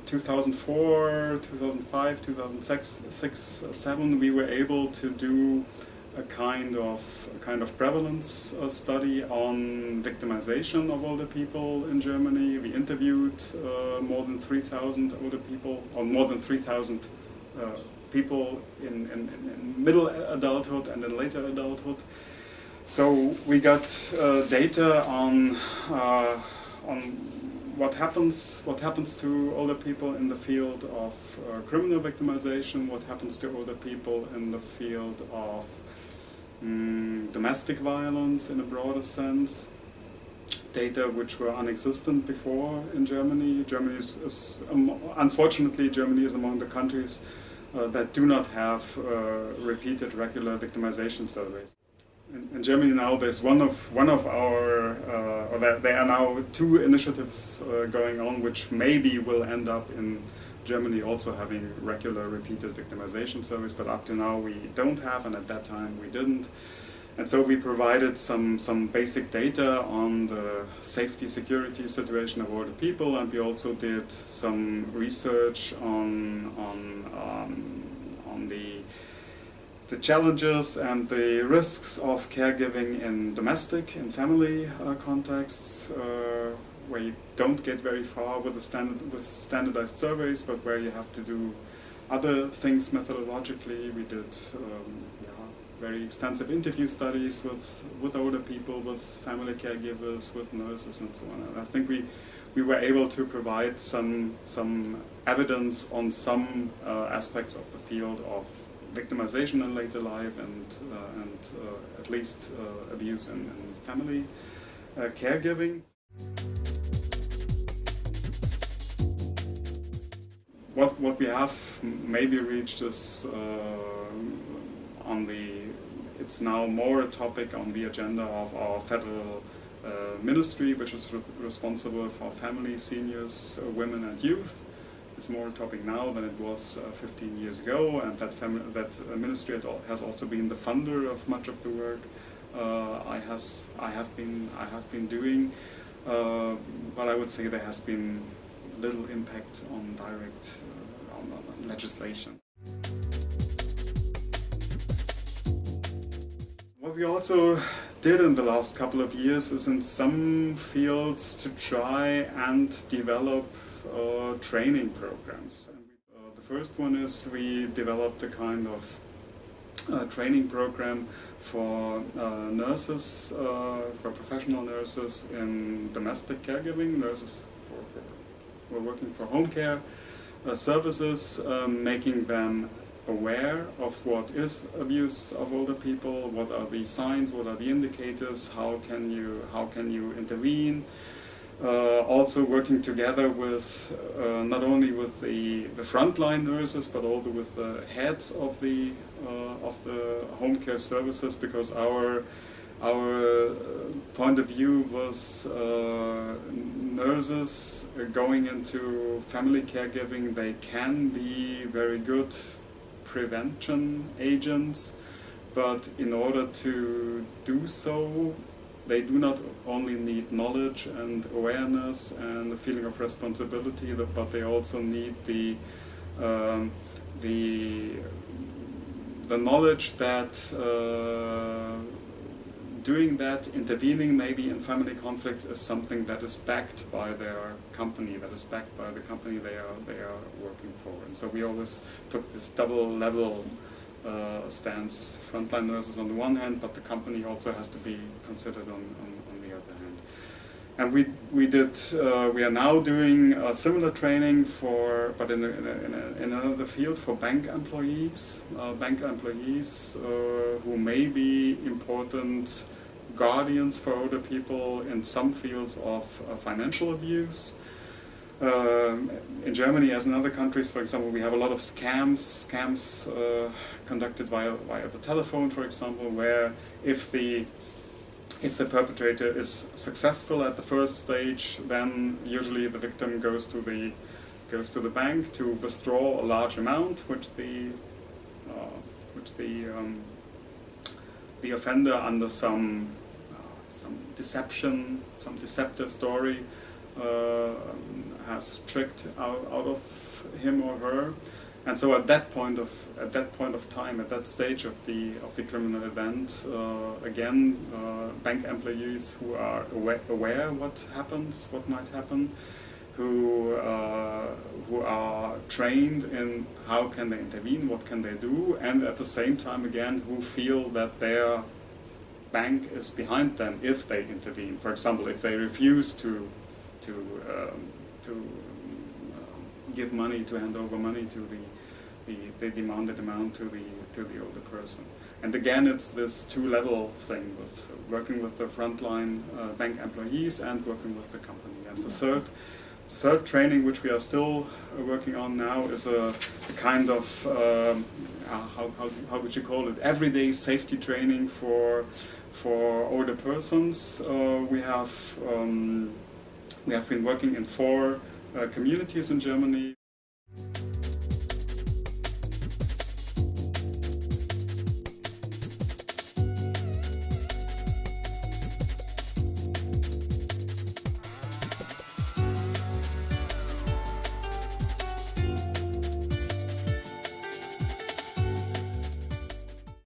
2004, 2005, 2006, 7, we were able to do a kind of prevalence study on victimization of older people in Germany. We interviewed more than 3,000 older people, or more than 3,000 people in middle adulthood and in later adulthood. So we got data on what happens to older people in the field of criminal victimization, what happens to older people in the field of domestic violence in a broader sense, data which were non-existent before in Germany. Unfortunately, Germany is among the countries that do not have repeated regular victimization surveys. In Germany now, there's one of our, or there are now 2 initiatives going on, which maybe will end up in Germany also having regular repeated victimization surveys, but up to now we don't have, and at that time we didn't. And so we provided some basic data on the safety security situation of older people, and we also did some research on the challenges and the risks of caregiving in domestic and family contexts, where you don't get very far with standardized surveys, but where you have to do other things methodologically. We did very extensive interview studies with older people, with family caregivers, with nurses and so on. And I think we were able to provide some evidence on some aspects of the field of victimization in later life and at least abuse in family caregiving. What we have maybe reached is it's now more a topic on the agenda of our federal ministry, which is responsible for family, seniors, women and youth. It's more a topic now than it was 15 years ago, and that ministry has also been the funder of much of the work I have been doing, but I would say there has been little impact on direct on legislation. What we also did in the last couple of years is in some fields to try and develop training programs. The first one is we developed a kind of training program for nurses, for professional nurses in domestic caregiving, nurses who are working for home care services, making them aware of what is abuse of older people, what are the signs, what are the indicators, how can you intervene. Also working together with not only with the frontline nurses, but also with the heads of the home care services, because our point of view was nurses going into family caregiving, they can be very good prevention agents, but in order to do so, they do not only need knowledge and awareness and the feeling of responsibility, but they also need the knowledge that doing that, intervening maybe in family conflicts, is something that is backed by their company, that is backed by the company they are working for. And so we always took this double level stance, frontline nurses on the one hand, but the company also has to be considered on the other hand. And we are now doing a similar training but in another field, for bank employees who may be important guardians for older people in some fields of financial abuse. In Germany, as in other countries, for example, we have a lot of scams conducted via the telephone, for example, where if the perpetrator is successful at the first stage, then usually the victim goes to the bank to withdraw a large amount, which the offender, under some deceptive story, has tricked out of him or her. And so at that point of time, at that stage of the criminal event, again, bank employees who are aware what happens, what might happen, who are trained in how can they intervene, what can they do, and at the same time again who feel that their bank is behind them if they intervene. For example, if they refuse to give money, to hand over money to the demanded amount to the older person. And again, it's this two-level thing with working with the frontline bank employees and working with the company. And the third training, which we are still working on now, is a kind of how would you call it? Everyday safety training for older persons. We have been working in 4 communities in Germany.